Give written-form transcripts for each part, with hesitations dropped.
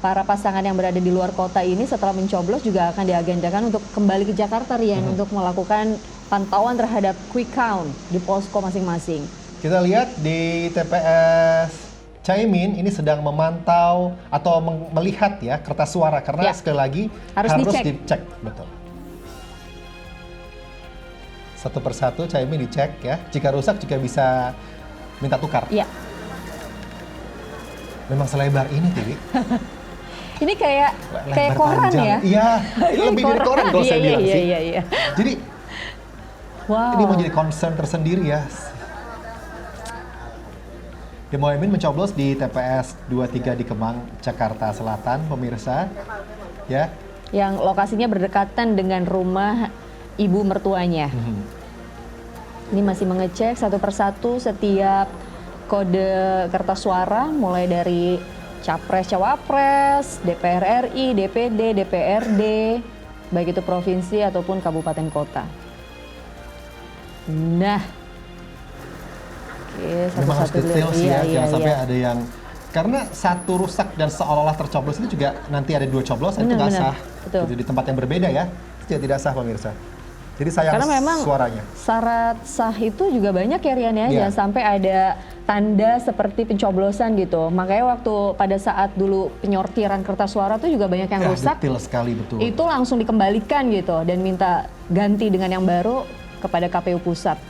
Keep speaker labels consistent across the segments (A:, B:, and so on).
A: para pasangan yang berada di luar kota ini setelah mencoblos juga akan diagendakan untuk kembali ke Jakarta, Rian, untuk melakukan pantauan terhadap quick count di posko masing-masing.
B: Kita lihat di TPS Caimin ini sedang memantau atau melihat ya kertas suara karena sekali lagi harus dicek. Betul. Satu persatu Caimin dicek ya. Jika rusak juga bisa minta tukar.
A: Iya.
B: Memang selebar ini, Tiwi.
A: Ini kayak koran
B: panjang.
A: ya?
B: Iya, lebih dari koran kalau saya bilang sih.
A: Iya.
B: Jadi,
A: wow.
B: Ini menjadi concern tersendiri ya. Mohaimin mencoblos di TPS 23 di Kemang, Jakarta Selatan, pemirsa. Ya.
A: Yang lokasinya berdekatan dengan rumah ibu mertuanya. Ini masih mengecek satu persatu setiap kode kertas suara, mulai dari Capres, Cawapres, DPR RI, DPD, DPRD, baik itu provinsi ataupun kabupaten kota. Nah, oke,
B: memang harus detail sih ya, jangan sampai ada yang karena satu rusak dan seolah-olah tercoblos itu juga nanti ada dua coblosan itu nggak sah. Itu di tempat yang berbeda ya, itu tidak sah pemirsa. Jadi sayang
A: karena memang
B: suaranya.
A: Syarat sah itu juga banyak ya Rian ya, jangan sampai ada tanda seperti pencoblosan gitu. Makanya waktu pada saat dulu penyortiran kertas suara tuh juga banyak yang rusak.
B: Detail sekali, betul.
A: Itu langsung dikembalikan gitu dan minta ganti dengan yang baru kepada KPU Pusat.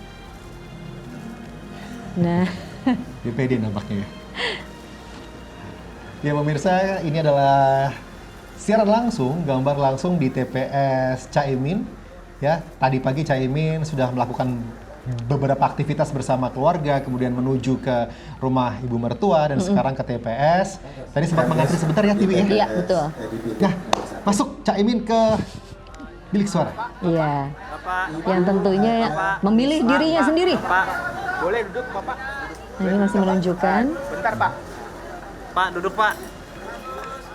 A: Nah,
B: DPD nampaknya ya. Ya pemirsa, ini adalah siaran langsung, gambar langsung di TPS Caimin. Ya, tadi pagi Caimin sudah melakukan beberapa aktivitas bersama keluarga, kemudian menuju ke rumah ibu mertua dan sekarang ke TPS. Tadi sempat mengantri sebentar ya, Tiwi ya?
A: Iya, betul.
B: Ya, masuk Caimin ke bilik suara.
A: Iya. Yang tentunya memilih dirinya sendiri.
C: Pak, boleh duduk, Bapak?
A: Nah, ini masih menunjukkan.
C: Bentar, Pak. Pak, duduk, Pak.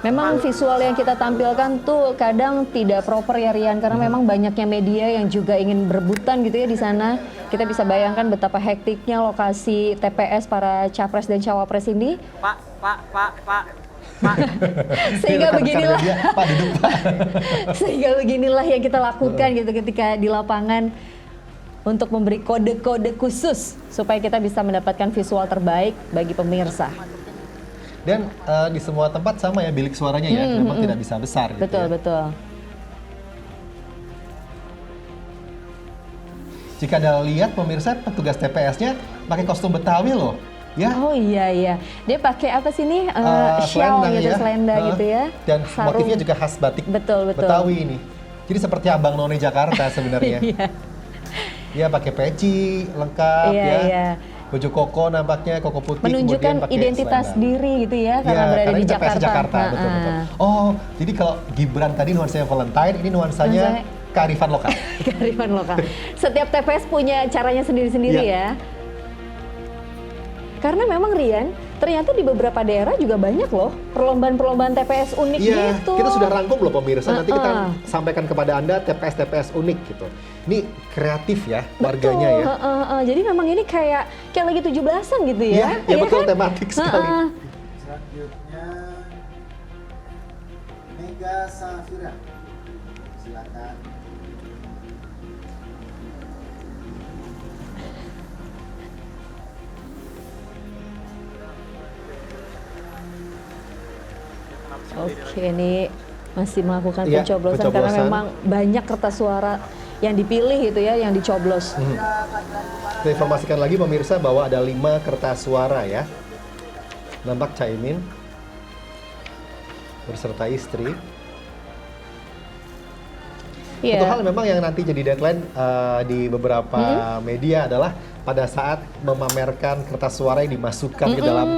A: Memang visual yang kita tampilkan tuh kadang tidak proper ya Rian, karena memang banyaknya media yang juga ingin berebutan gitu ya di sana. Kita bisa bayangkan betapa hektiknya lokasi TPS para capres dan cawapres ini.
C: Pak.
A: Sehingga beginilah.
B: Pak, duduk, Pak.
A: Sehingga beginilah yang kita lakukan gitu ketika di lapangan untuk memberi kode-kode khusus supaya kita bisa mendapatkan visual terbaik bagi pemirsa.
B: Dan di semua tempat sama ya bilik suaranya ya, memang tidak bisa besar gitu.
A: Betul,
B: ya.
A: betul.
B: Jika Anda lihat pemirsa, petugas TPS-nya pakai kostum Betawi loh. Ya.
A: Oh iya. Dia pakai apa sih nih? Shawl gitu, selendang gitu ya.
B: Dan
A: sarung.
B: motifnya juga khas batik
A: betul.
B: Betawi ini. Jadi seperti Abang None Jakarta sebenarnya. Dia pakai peci lengkap
A: Iya.
B: Baju koko nampaknya, koko putih.
A: Menunjukkan identitas diri gitu ya, karena berada di Jakarta.
B: Betul. Oh, jadi kalau Gibran tadi nuansanya Valentine, ini nuansanya kearifan lokal.
A: Kearifan lokal. Setiap TPS punya caranya sendiri-sendiri ya. Karena memang Rian, ternyata di beberapa daerah juga banyak loh perlombaan-perlombaan TPS unik gitu.
B: Kita sudah rangkum loh pemirsa, nanti kita sampaikan kepada Anda TPS-TPS unik gitu. Ini kreatif ya warganya ya.
A: Jadi memang ini kayak lagi 17-an gitu ya.
B: Iya betul, kan? Tematik sekali.
D: Selanjutnya Mega Safira. Silakan.
A: Oke, ini masih melakukan pencoblosan karena memang banyak kertas suara yang dipilih gitu ya, yang dicoblos.
B: Kita informasikan lagi pemirsa bahwa ada 5 kertas suara ya. Nampak Caimin berserta istri. Satu hal memang yang nanti jadi deadline di beberapa media adalah pada saat memamerkan kertas suara yang dimasukkan ke dalam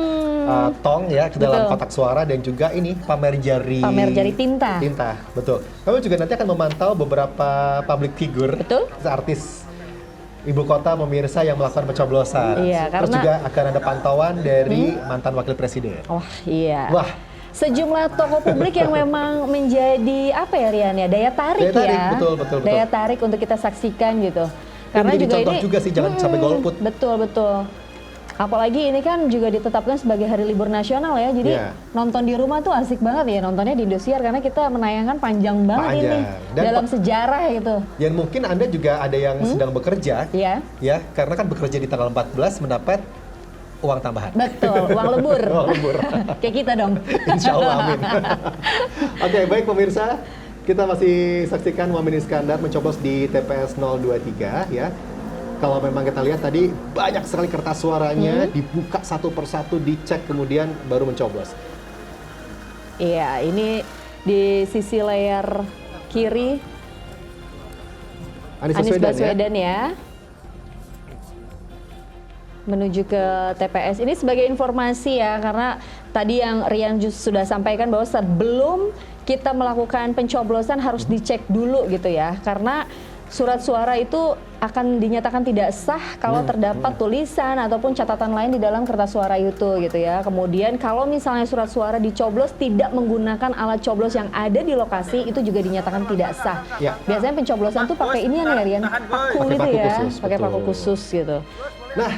B: tong ya, ke dalam kotak suara, dan juga ini pamer jari
A: tinta.
B: Betul. Kami juga nanti akan memantau beberapa public figure, artis ibu kota pemirsa yang melakukan pencoblosan.
A: Iya,
B: terus juga akan ada pantauan dari mantan wakil presiden.
A: Wah, iya.
B: Wah,
A: sejumlah tokoh publik yang memang menjadi apa ya Rian ya, daya tarik ya.
B: Betul.
A: Daya tarik untuk kita saksikan gitu. Karena
B: juga
A: juga
B: contoh
A: ini
B: juga sih, jangan sampai golput.
A: Betul. Apalagi ini kan juga ditetapkan sebagai hari libur nasional ya, jadi
B: Iya.
A: nonton di rumah tuh asik banget ya nontonnya di Indosiar karena kita menayangkan panjang banget ini
B: Dan
A: dalam sejarah gitu.
B: Dan mungkin Anda juga ada yang sedang bekerja,
A: Iya,
B: ya, karena kan bekerja di tanggal 14 mendapat uang tambahan.
A: betul, uang lebur.
B: Uang lembur.
A: Kayak kita dong.
B: Insya Allah, amin. Oke, baik pemirsa, kita masih saksikan Muhammad Iskandar mencoblos di TPS 023 ya. Kalau memang kita lihat tadi banyak sekali kertas suaranya, dibuka satu persatu, dicek kemudian baru mencoblos.
A: Iya, ini di sisi layar kiri
B: Anies
A: Anies
B: Baswedan,
A: Baswedan ya. Menuju ke TPS. Ini sebagai informasi ya, karena tadi yang Rian sudah sampaikan bahwa sebelum kita melakukan pencoblosan harus dicek dulu gitu ya, karena surat suara itu akan dinyatakan tidak sah kalau terdapat tulisan ataupun catatan lain di dalam kertas suara itu gitu ya. Kemudian kalau misalnya surat suara dicoblos tidak menggunakan alat coblos yang ada di lokasi, itu juga dinyatakan tidak sah.
B: Ya.
A: Biasanya pencoblosan tuh pakai ini ya Rian, paku
B: Pakai
A: gitu
B: paku
A: ya,
B: khusus,
A: pakai paku
B: betul.
A: khusus gitu.
B: Nah,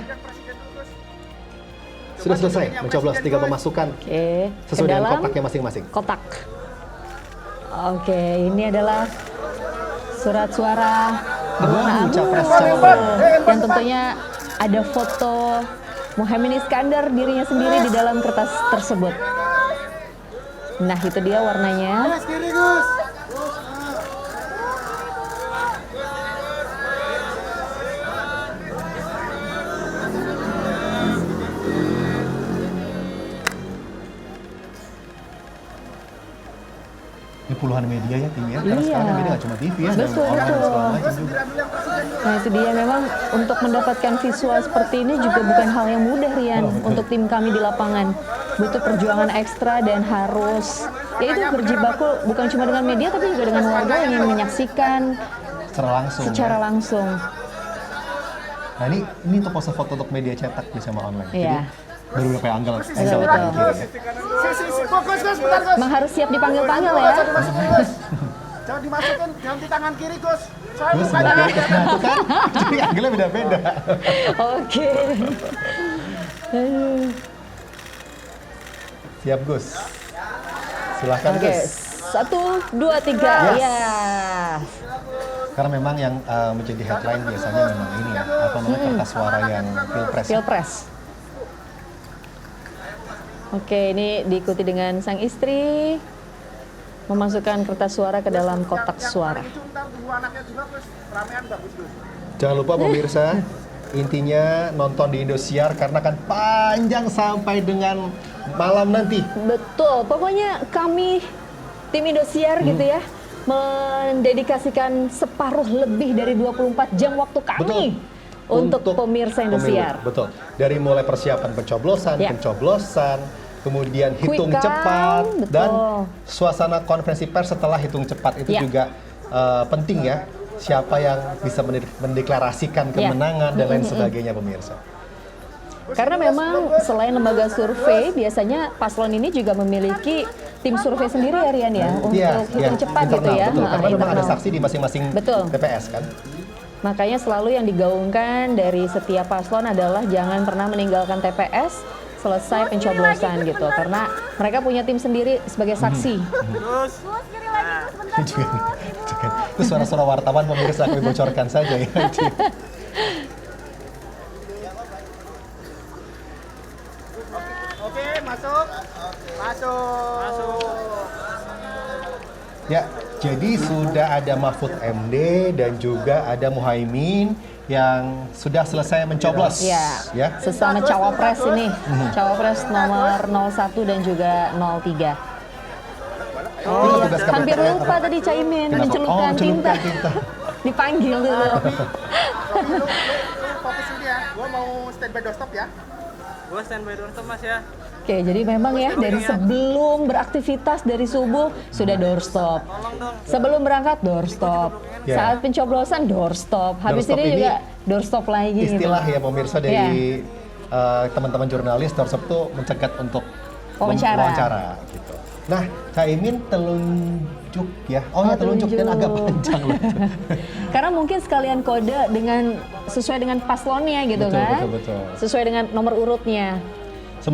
B: sudah selesai mencoblos, tinggal memasukkan
A: Oke,
B: sesuai
A: ke
B: dengan
A: dalam
B: kotaknya masing-masing.
A: kotak. Oke, ini adalah surat suara berwarna abu
B: Capres cawapres.
A: yang tentunya ada foto Muhammad Iskandar dirinya sendiri di dalam kertas tersebut. Nah, itu dia warnanya.
D: Gus, kiri Gus.
B: Ini puluhan media ya tim ya, karena
A: Iya.
B: sekarang media nggak cuma TV ya, ada
A: Betul,
B: online dan
A: betul.
B: segala macam juga.
A: Nah, itu dia memang untuk mendapatkan visual seperti ini juga bukan hal yang mudah Rian untuk tim kami di lapangan. Butuh perjuangan ekstra dan harus yaitu berjibaku bukan cuma dengan media tapi juga dengan warga yang ingin menyaksikan
B: Secara langsung.
A: secara
B: ya.
A: langsung.
B: Nah ini untuk pose foto untuk media cetak bisa sama online.
A: Iya.
B: Jadi baru berapa angle
A: Betul,
B: kanan
A: betul.
B: kiri ya.
D: Gus, bentar Gus.
A: Emang harus siap dipanggil-panggil ya.
D: Jangan dimasukin, jangan di tangan kiri Gus. Saya
B: Terus
D: bukan
B: sebagai nah itu kan, jadi angle beda-beda.
A: Oke. Aduh.
B: Siap Gus. Silahkan
A: Oke,
B: Gus.
A: 1, 2, 3.
B: Yes.
A: Ya.
B: Karena memang yang menjadi headline biasanya memang ini ya, apa namanya kertas suara yang pilpres.
A: Pilpres. Oke, ini diikuti dengan sang istri memasukkan kertas suara ke dalam kotak suara.
D: itu ntar tunggu anaknya juga Gus. Ramean bagus Gus.
B: Jangan lupa pemirsa, intinya nonton di Indosiar karena kan panjang sampai dengan malam nanti.
A: Betul, pokoknya kami tim Indosiar gitu ya mendedikasikan separuh lebih dari 24 jam waktu kami untuk pemirsa Indosiar.
B: pemilu. Betul. Dari mulai persiapan pencoblosan,
A: Ya.
B: kemudian hitung
A: Quick count,
B: cepat,
A: betul.
B: dan suasana konferensi pers setelah hitung cepat itu
A: Ya.
B: juga penting ya. Siapa yang bisa mendeklarasikan kemenangan dan lain sebagainya pemirsa.
A: Karena memang selain lembaga survei, biasanya paslon ini juga memiliki tim survei sendiri ya Rian ya, untuk hitung cepat gitu
B: internal,
A: ya.
B: Betul.
A: Nah,
B: Karena memang ada
A: internal.
B: saksi di masing-masing
A: Betul.
B: TPS kan.
A: Makanya selalu yang digaungkan dari setiap paslon adalah jangan pernah meninggalkan TPS selesai pencoblosan gitu. Karena mereka punya tim sendiri sebagai saksi.
C: Terus.
B: Itu suara-suara wartawan pemirsa kami bocorkan saja ya.
C: Oke, masuk. Masuk.
B: Ya, jadi sudah ada Mahfud MD dan juga ada Muhaimin yang sudah selesai mencoblos.
A: Ya, sesama cawapres ini, cawapres nomor 01 dan juga 03. Oh
B: Itu
A: iya,
B: tugas
A: hampir
B: KPPN.
A: lupa tadi Caimin,
B: Kenapa?
A: mencelupkan tinta.
B: tinta.
A: Dipanggil dulu.
D: Lu fokus ini ya. Gua mau standby doorstop ya.
C: Gue standby doorstop Mas ya.
A: Oke, jadi memang ya dari sebelum beraktivitas dari subuh sudah doorstop.
C: Tolong dong.
A: Sebelum berangkat doorstop.
B: Ya.
A: Saat pencoblosan doorstop. Habis
B: Doorstop
A: ini
B: ini
A: juga doorstop lagi gitu.
B: Istilah ya pemirsa dari teman-teman jurnalis, doorstop tuh mencegat untuk
A: Wawancara.
B: wawancara gitu. Nah, Caimin telunjuk ya. Oh, ya telunjuk dan agak panjang loh.
A: Karena mungkin sekalian kode dengan sesuai dengan paslonnya gitu
B: Betul,
A: kan.
B: betul.
A: Sesuai dengan nomor urutnya.